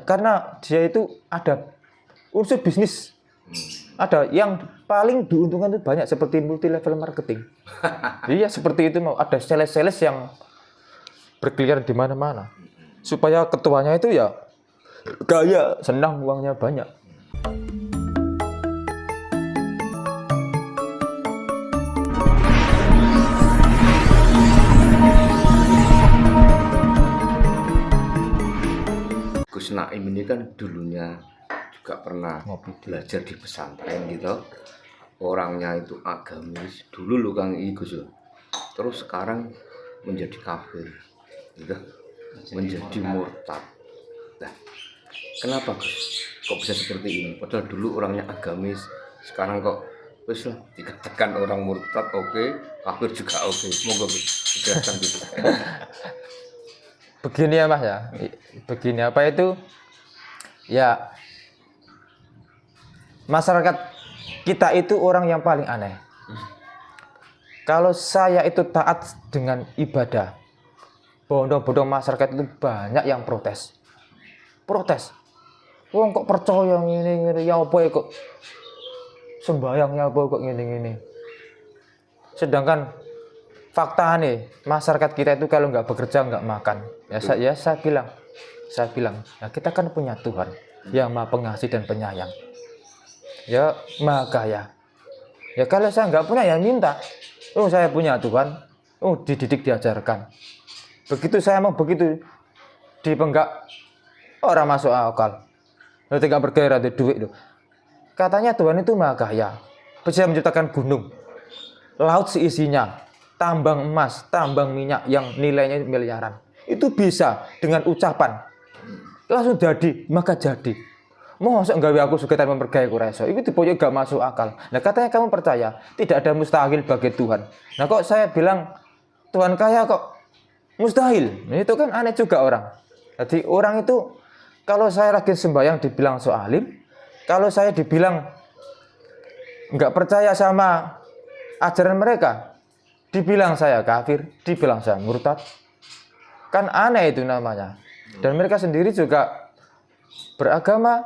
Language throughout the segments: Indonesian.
karena dia itu ada unsur bisnis. Ada yang paling diuntungkan itu banyak seperti multi level marketing. Iya seperti itu mau ada sales yang berkeliaran di mana-mana. Supaya ketuanya itu ya kaya, senang, uangnya banyak. Gus Naim ini kan dulunya juga pernah belajar di pesantren gitu. Orangnya itu agamis dulu loh Kang Gus. Terus sekarang menjadi kafir, gitu. Menjadi murtad. Nah, kenapa Gus? Kok bisa seperti ini? Padahal dulu orangnya agamis, sekarang kok wis lah dikatakan orang murtad oke, kafir juga oke. Semoga Gus dijelaskan gitu. Begini ya Mas ya. Begini apa itu? Ya masyarakat kita itu orang yang paling aneh. Kalau saya itu taat dengan ibadah, bodoh-bodoh masyarakat itu banyak yang protes. Wong kok percaya ngene ya apa kok sembahyang ya apa kok ngene. Sedangkan fakta nih masyarakat kita itu kalau nggak bekerja nggak makan. Ya saya bilang, nah kita kan punya Tuhan yang Maha Pengasih dan Penyayang. Ya Maha Kaya. Ya kalau saya nggak punya ya minta. Oh saya punya Tuhan. Oh dididik diajarkan. Begitu saya mau begitu dipenggak orang masuk akal. Nanti nggak bergairah ada duit tuh. Katanya Tuhan itu Maha Kaya. Bisa menciptakan gunung, laut seisinya, tambang emas, tambang minyak yang nilainya miliaran. Itu bisa dengan ucapan. Langsung jadi, maka jadi. Mosok gawe aku sugetan mempergaya kureso. Itu dipoyo gak masuk akal. Nah katanya kamu percaya tidak ada mustahil bagi Tuhan. Nah kok saya bilang Tuhan kaya kok mustahil. Nah, itu kan aneh juga orang. Jadi orang itu kalau saya rajin sembahyang dibilang so alim, kalau saya dibilang nggak percaya sama ajaran mereka, dibilang saya kafir, dibilang saya murtad. Kan aneh itu namanya. Dan mereka sendiri juga beragama,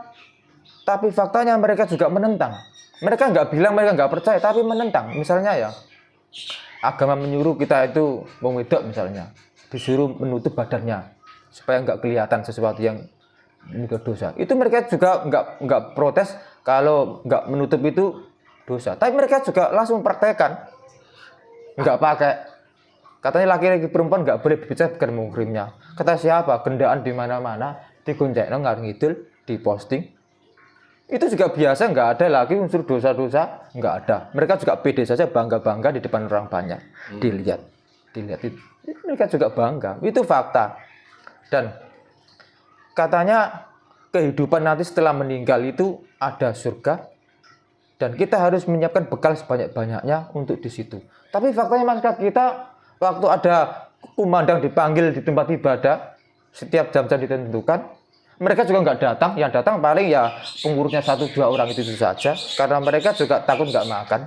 tapi faktanya mereka juga menentang. Mereka nggak bilang mereka nggak percaya, tapi menentang. Misalnya ya, agama menyuruh kita itu wong wedok misalnya, disuruh menutup badannya supaya nggak kelihatan sesuatu yang dosa. Itu mereka juga nggak protes kalau nggak menutup itu dosa. Tapi mereka juga langsung praktekkan, nggak pakai. Katanya laki-laki perempuan nggak boleh berbicara bukan muhrimnya. Kata siapa? Gendaan di mana-mana, digoncengno ngar ngidul, diposting. Itu juga biasa, nggak ada lagi unsur dosa-dosa, nggak ada. Mereka juga pede saja, bangga-bangga di depan orang banyak. Dilihat itu. Mereka juga bangga. Itu fakta. Dan katanya kehidupan nanti setelah meninggal itu ada surga. Dan kita harus menyiapkan bekal sebanyak-banyaknya untuk di situ. Tapi faktanya masyarakat kita waktu ada kumandang dipanggil di tempat ibadah setiap jam-jam ditentukan, mereka juga nggak datang. Yang datang paling ya pengurusnya 1-2 orang itu saja. Karena mereka juga takut nggak makan.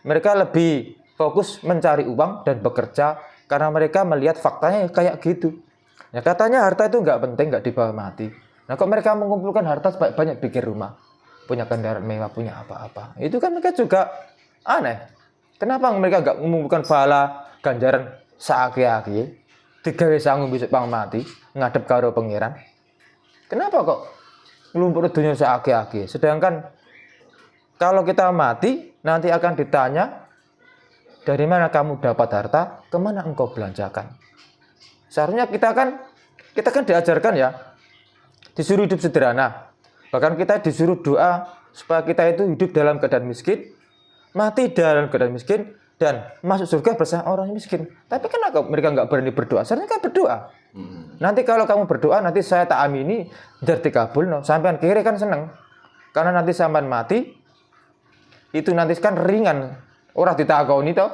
Mereka lebih fokus mencari uang dan bekerja karena mereka melihat faktanya kayak gitu. Ya katanya harta itu nggak penting, nggak dibawa mati. Nah kok mereka mengumpulkan harta banyak bikin rumah, punya kendaraan mewah, punya apa-apa. Itu kan mereka juga aneh. Kenapa mereka nggak mengumpulkan pahala ganjaran saaki-aki, digawe sanggup besok pang mati, ngadep karo pangeran? Kenapa kok ngelumpur dunia seaki-aki? Sedangkan kalau kita mati, nanti akan ditanya, dari mana kamu dapat harta, kemana engkau belanjakan? Seharusnya kita kan diajarkan ya, disuruh hidup sederhana. Bahkan kita disuruh doa supaya kita itu hidup dalam keadaan miskin, mati dalam keadaan miskin, dan masuk surga bersama orang miskin. Tapi kenapa mereka nggak berani berdoa? Seharusnya kan berdoa. Nanti kalau kamu berdoa, nanti saya tak amini, jar dikabul, no. Sampean kiri kan seneng. Karena nanti sampean mati, itu nanti kan ringan. Orang ditakoni toh.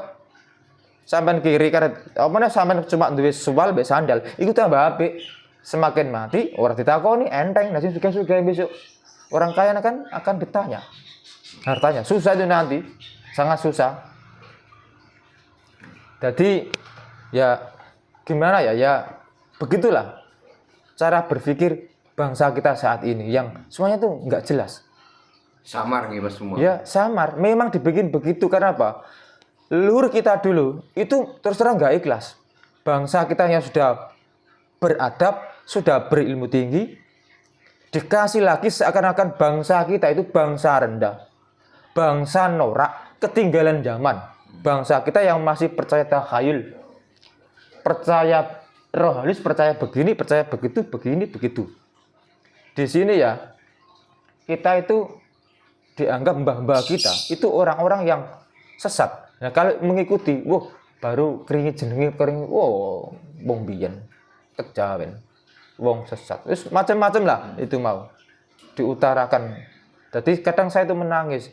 Sampean kiri karena apa sampean cuma duwe suwal mbek sandal, iku tambah apik. Semakin mati, orang ditakoni enteng, nasi suka-suka besok. Orang kaya kan akan ditanya hartanya. Susah itu nanti, sangat susah. Jadi ya gimana ya? Ya begitulah cara berpikir bangsa kita saat ini yang semuanya tuh nggak jelas. Samar nih mas semua. Ya samar, memang dibikin begitu karena apa? Leluhur kita dulu itu terus terang nggak ikhlas. Bangsa kita yang sudah beradab, sudah berilmu tinggi, dikasih lagi seakan-akan bangsa kita itu bangsa rendah, bangsa norak, ketinggalan zaman. Bangsa kita yang masih percaya takhayul, percaya rohanis, percaya begini, percaya begitu, begini, begitu. Di sini ya, kita itu dianggap mbah-mbah kita itu orang-orang yang sesat. Nah, kalau mengikuti, wah baru keringet jenenge kering, wah wong biyen kejawen, wong sesat. Terus macam-macam lah itu mau diutarakan. Jadi kadang saya itu menangis,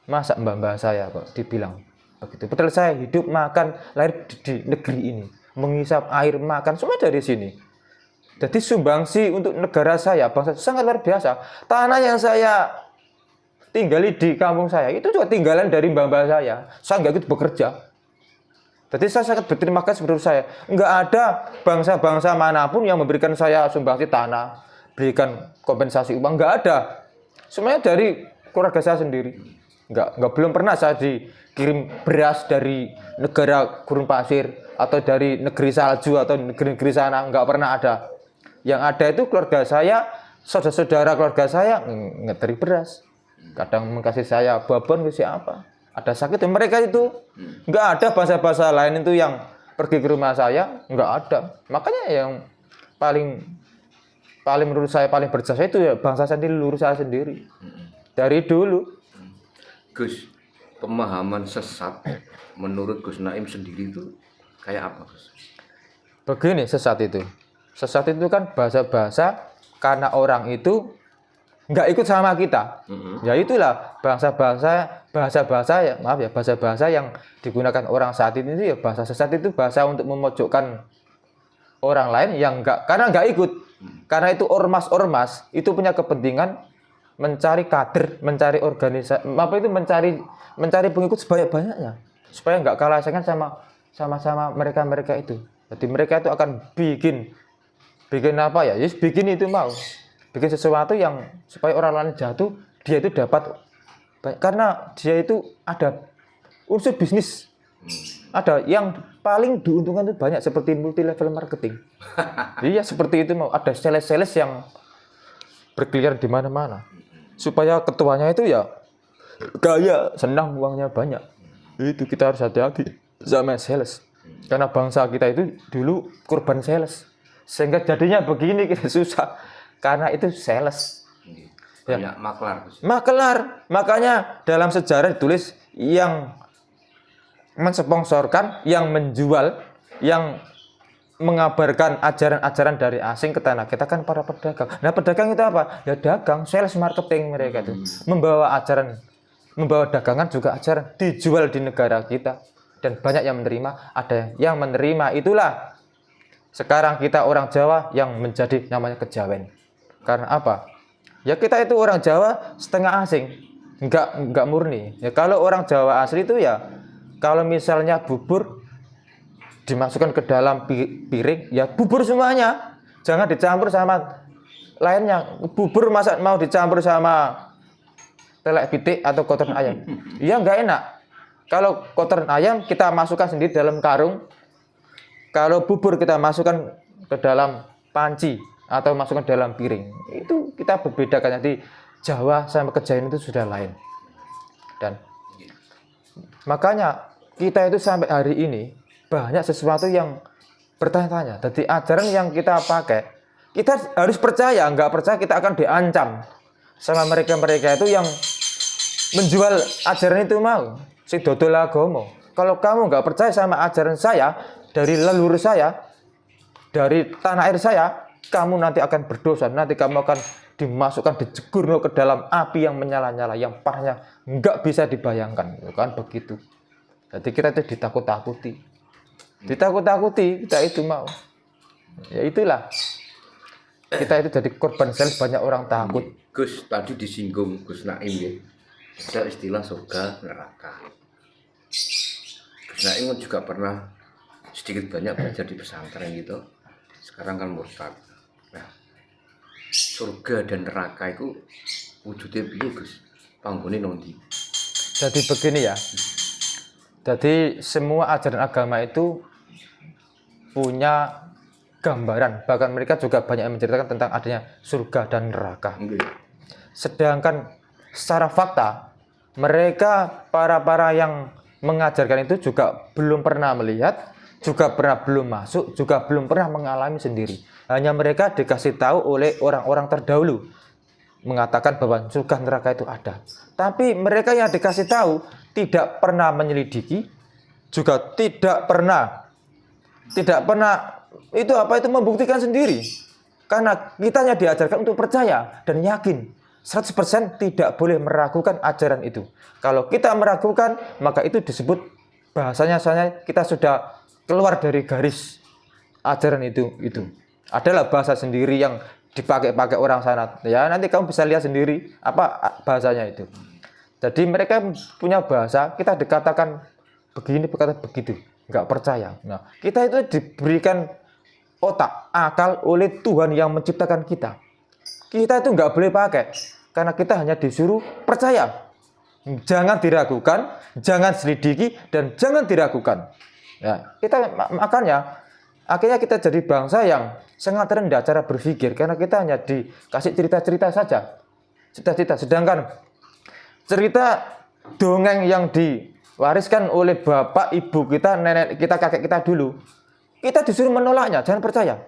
masa mbah-mbah saya kok dibilang begitu. Padahal saya hidup makan lahir di negeri ini, menghisap air makan semua dari sini. Jadi sumbangsi untuk negara saya, bangsa sangat luar biasa. Tanah yang saya tinggali di kampung saya itu juga tinggalan dari mbah-mbah saya. Saya nggak ikut bekerja. Jadi saya sangat berterima kasih menurut saya. Nggak ada bangsa-bangsa manapun yang memberikan saya sumbangsi tanah, berikan kompensasi uang. Nggak ada. Semuanya dari keluarga saya sendiri. Belum pernah saya dikirim beras dari negara gurun pasir atau dari negeri salju atau negeri-negeri sana. Nggak pernah ada. Yang ada itu keluarga saya, saudara-saudara keluarga saya ngeteri beras. Kadang mengkasih saya babon ke siapa, ada sakit mereka itu nggak ada bahasa-bahasa lain itu yang pergi ke rumah saya, nggak ada. Makanya yang paling menurut saya paling berjasa itu ya bangsa sendiri, leluhur saya sendiri dari dulu. Gus, pemahaman sesat menurut Gus Naim sendiri itu kayak apa Gus? Begini sesat itu kan bahasa-bahasa karena orang itu nggak ikut sama kita. Ya itulah bahasa-bahasa ya, maaf ya, bahasa-bahasa yang digunakan orang saat ini itu ya bahasa sesat, itu bahasa untuk memojokkan orang lain yang karena nggak ikut. Karena itu ormas itu punya kepentingan mencari kader, mencari organisasi, mencari pengikut sebanyak-banyaknya supaya nggak kalah saingan sama mereka itu. Jadi mereka itu akan bikin apa ya? Yes, bikin itu mau. Bikin sesuatu yang supaya orang lain jatuh, dia itu dapat karena dia itu ada unsur bisnis. Ada yang paling diuntungkan itu banyak seperti multi level marketing. Iya seperti itu mau, ada sales yang berkeliaran di mana-mana. Supaya ketuanya itu ya kaya, senang, uangnya banyak. Itu kita harus hati-hati sama sales. Karena bangsa kita itu dulu korban sales. Sehingga jadinya begini kita susah. Karena itu sales. Banyak maklar. Makanya dalam sejarah ditulis yang mensponsorkan, yang menjual, yang mengabarkan ajaran-ajaran dari asing ke tanah kita kan para pedagang. Nah pedagang itu apa? Ya dagang, sales marketing mereka itu. Membawa dagangan juga ajaran, dijual di negara kita. Dan banyak yang menerima, ada yang menerima, itulah sekarang kita orang Jawa yang menjadi namanya kejawen. Karena apa? Ya kita itu orang Jawa setengah asing, enggak murni. Ya kalau orang Jawa asli itu ya kalau misalnya bubur dimasukkan ke dalam piring, ya bubur semuanya. Jangan dicampur sama lainnya. Bubur masa mau dicampur sama telek pitik atau kotoran ayam. Ya enggak enak. Kalau kotoran ayam kita masukkan sendiri dalam karung. Kalau bubur kita masukkan ke dalam panci atau masukkan dalam piring, itu kita berbedakan. Jadi Jawa sama Kejawen itu sudah lain. Dan makanya kita itu sampai hari ini banyak sesuatu yang bertanya-tanya. Jadi ajaran yang kita pakai, kita harus percaya. Nggak percaya kita akan diancam sama mereka itu yang menjual ajaran itu mau. Si dodol agama. Kalau kamu nggak percaya sama ajaran saya, dari leluhur saya, dari tanah air saya, kamu nanti akan berdosa, nanti kamu akan dimasukkan, dijegur ke dalam api yang menyala-nyala, yang parahnya nggak bisa dibayangkan, kan begitu. Jadi kita itu ditakut-takuti, kita itu mau, ya itulah, kita itu jadi korban sales, banyak orang takut. Gus tadi disinggung Gus Naim ya, ada istilah surga neraka. Gus Naim juga pernah sedikit banyak belajar di pesantren gitu. Sekarang kan murtad. Nah, surga dan neraka itu wujudnya piye Gus? Panggone nondi? Jadi begini ya. Jadi semua ajaran agama itu punya gambaran. Bahkan mereka juga banyak yang menceritakan tentang adanya surga dan neraka. Nggih. Sedangkan secara fakta, mereka para yang mengajarkan itu juga belum pernah melihat, juga belum masuk, juga belum pernah mengalami sendiri. Hanya mereka dikasih tahu oleh orang-orang terdahulu mengatakan bahwa surga neraka itu ada. Tapi mereka yang dikasih tahu tidak pernah menyelidiki, juga tidak pernah itu membuktikan sendiri. Karena kita hanya diajarkan untuk percaya dan yakin 100% tidak boleh meragukan ajaran itu. Kalau kita meragukan, maka itu disebut bahasanya kita sudah keluar dari garis ajaran itu. Adalah bahasa sendiri yang dipakai orang sana. Ya, nanti kamu bisa lihat sendiri apa bahasanya itu. Jadi mereka punya bahasa, kita dikatakan begini, berkata begitu, nggak percaya. Nah, kita itu diberikan otak, akal oleh Tuhan yang menciptakan kita. Kita itu nggak boleh pakai, karena kita hanya disuruh percaya. Jangan diragukan, jangan selidiki, dan jangan diragukan. Ya, makanya akhirnya kita jadi bangsa yang sangat rendah cara berpikir, karena kita hanya dikasih cerita-cerita saja, cita-cita. Sedangkan cerita dongeng yang diwariskan oleh bapak, ibu kita, nenek kita, kakek kita dulu, kita disuruh menolaknya, jangan percaya.